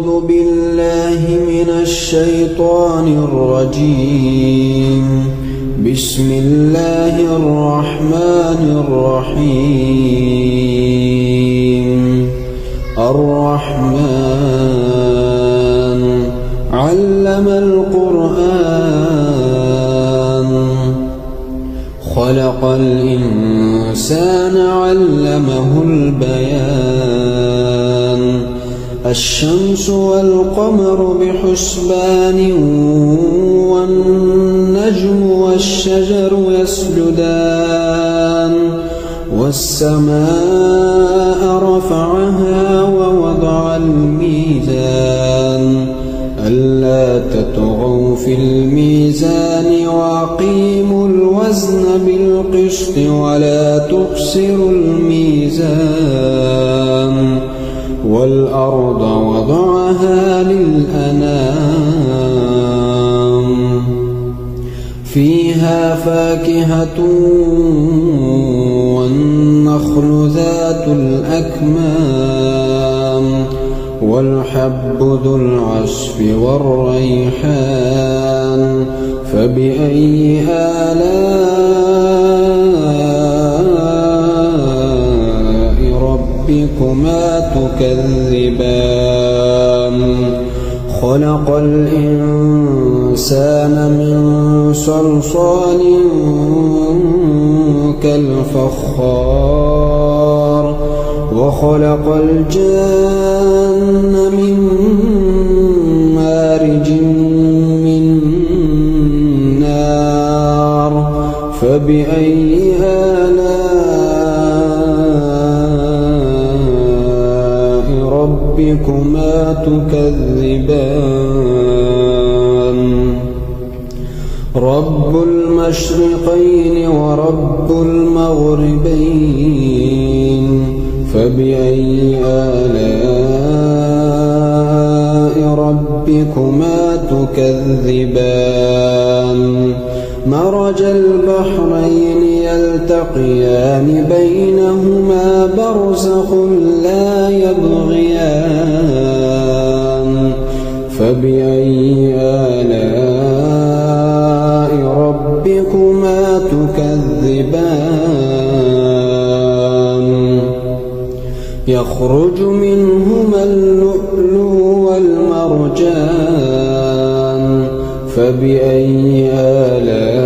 أعوذ بالله من الشيطان الرجيم. بسم الله الرحمن الرحيم. الرحمن علم القرآن خلق الإنسان علمه البيان. الشمس والقمر بحسبان والنجم والشجر يسجدان. والسماء رفعها ووضع الميزان ألا تطغوا في الميزان وأقيموا الوزن بالقسط ولا تخسروا الميزان. والأرض وضعها للأنام فيها فاكهة والنخل ذات الأكمام والحب ذو العصف والريحان. فبأي آلاء ربكما تكذبان. خلق الإنسان من صلصال كالفخار وخلق الجن من مارج من نار. فبأي آلاء ربكما تكذبان. رب المشرقين ورب المغربين. فبأي آلاء ربكما تكذبان. مرج البحرين يلتقيان بينهما برزخ لا يبغيان. فبأي آلاء ربكما تكذبان. يخرج منهما اللؤلؤ والمرجان. فبأي آلاء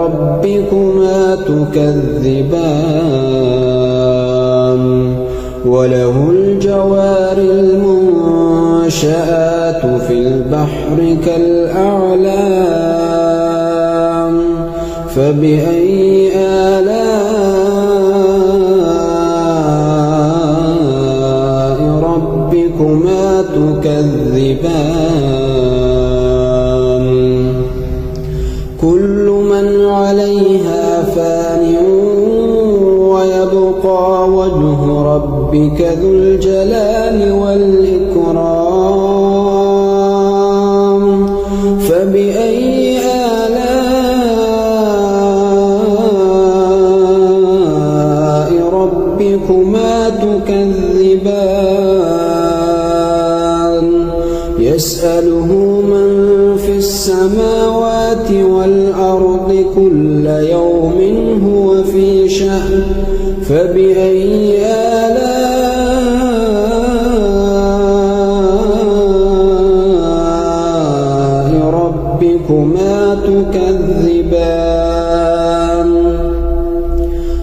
ربكما تكذبان. وله الجوار المنشآت في البحر كالأعلام. فبأي آلاء ربكما تكذبان. كل من عليها فان ويبقى وجه ربك ذو الجلال والإكرام. فبأي آلاء ربكما تكذبان. يسأله من في السماوات والأرض كل يوم هو في شأن. فبأي آلاء ربكما تكذبان.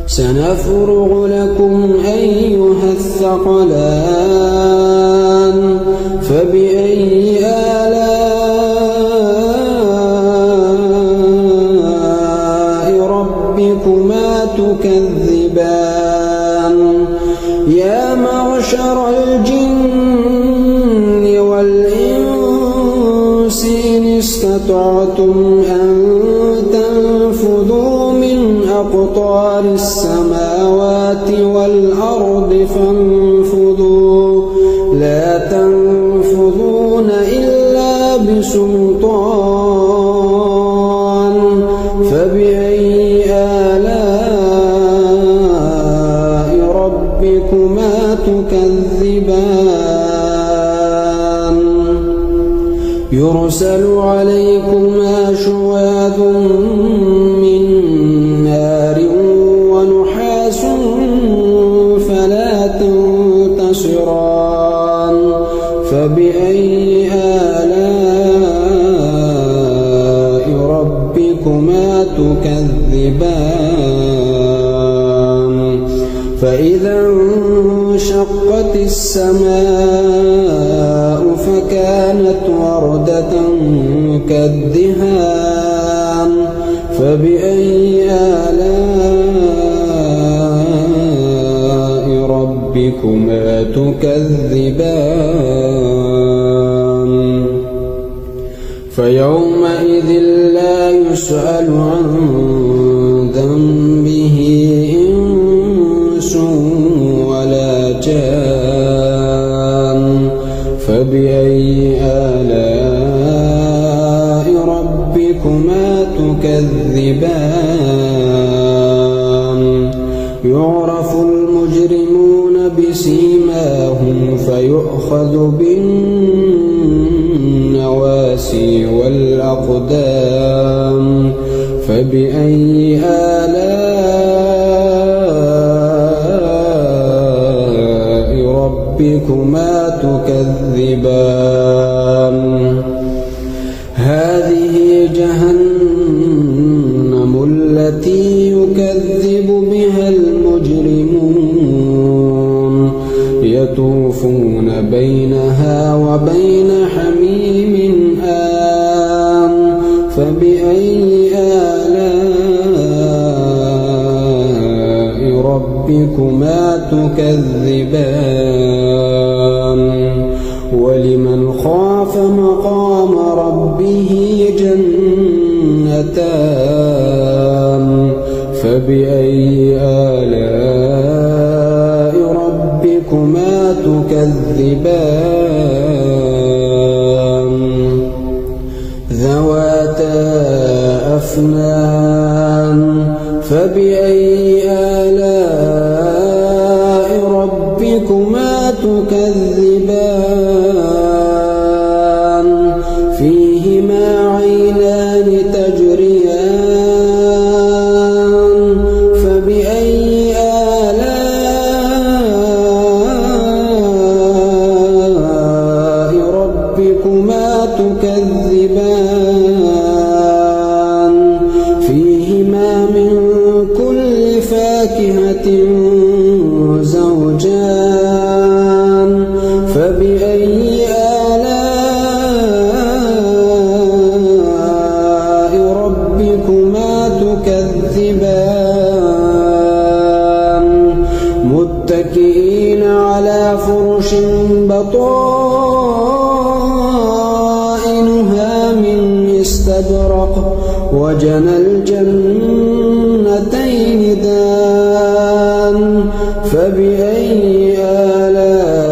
سنفرغ لكم أيها الثقلان. فبأي آلاء ربكما تكذبان. يا معشر الجن والإنس إن استطعتم أن تنفذوا من أقطار السماوات والأرض فانفذوا لا تنفذون إلا بسلطان. فبأي آلاء ربكما تكذبان. يرسل عليكما شواظ من نار ونحاس فلا تنتصران فبأي آلاء ربكما تكذبان فإذا انشقت السماء فكانت وردة كالدهان فبأي آلاء ربكما تكذبان فيومئذ لا يسأل عن ذنبه إنس ولا جان فبأي آلاء ربكما تكذبان يعرف المجرمون بسيماهم فيؤخذ بالنواسي والأقدام فبأي آلاء ربكما تكذبان هذه جهنم التي يكذب بها المجرمون يطوفون بينها وبين حميم آن فبأي آلاء ربكما تكذبان ولمن خاف مقام ربه جنتان فبأي آلاء ربكما تكذبان ذواتا أفنان فبأي آلاء ربكما تكذبان فيهما عينان تجريان فبأي آلاء ربكما تكذبان فيهما من كل فاكهة زوجان فبأي آلاء ربكما تكذبان متكئين على فرش بطائنها من استبرق وجنى الجنتين دان فبأي آلاء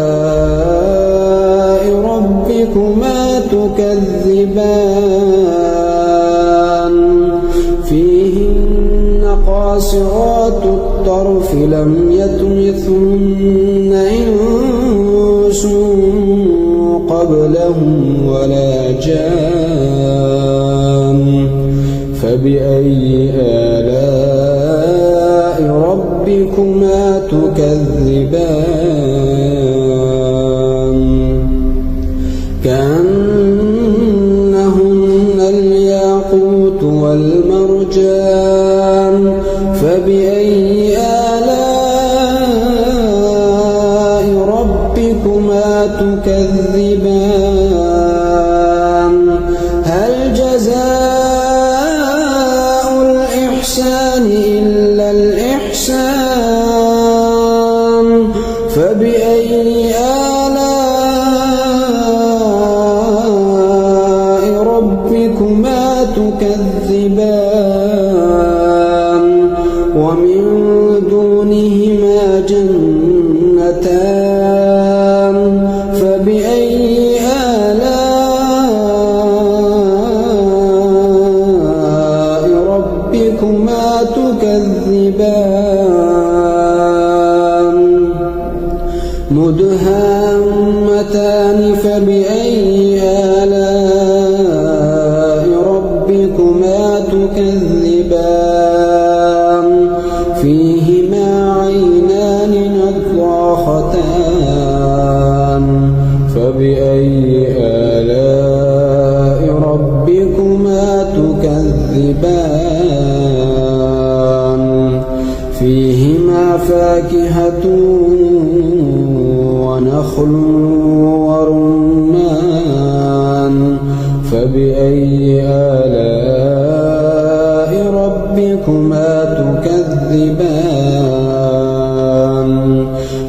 ربكما تكذبان فيهن قاصرات الطرف لم يطمثهن إنس قبلهم ولا جان فبأي آلاء ربكما تكذبان كأنهن الياقوت والمرجان فبأي آلاء ربكما تكذبان هل جزاء الإحسان إلا الإحسان فبأي آلاء ربكما تكذبان ومن دونهما جنتان فبأي آلاء ربكما تكذبان مدهامتان فبأي آلاء ناختان فبأي آلاء ربكما تكذبان فيهما فاكهة ونخل ورمان فبأي آلاء ربكما تكذبان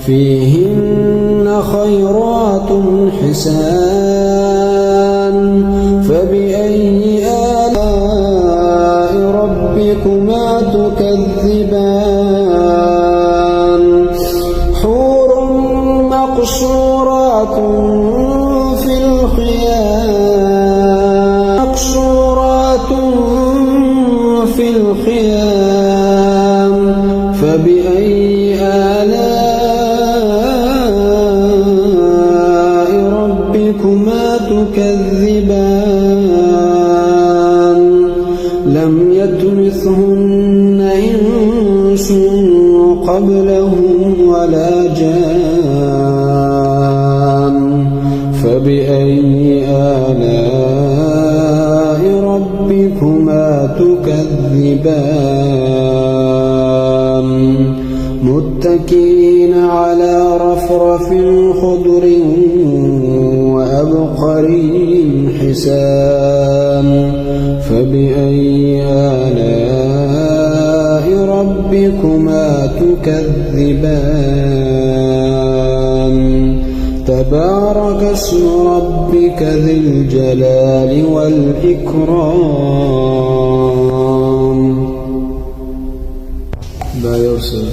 فيهن خيرات حسان فبأي آلاء ربكما تكذبان حور مقصورات في الخيام فبأي آلاء ربكما تكذبان لم يطمثهن إنس قبلهم ولا جان فبأي آلاء ربكما تكذبان متكئين على رفرف خضر وأبقري حسان فبأي آلاء ربكما تكذبان تبارك اسم ربك ذي الجلال والإكرام. لا يوصل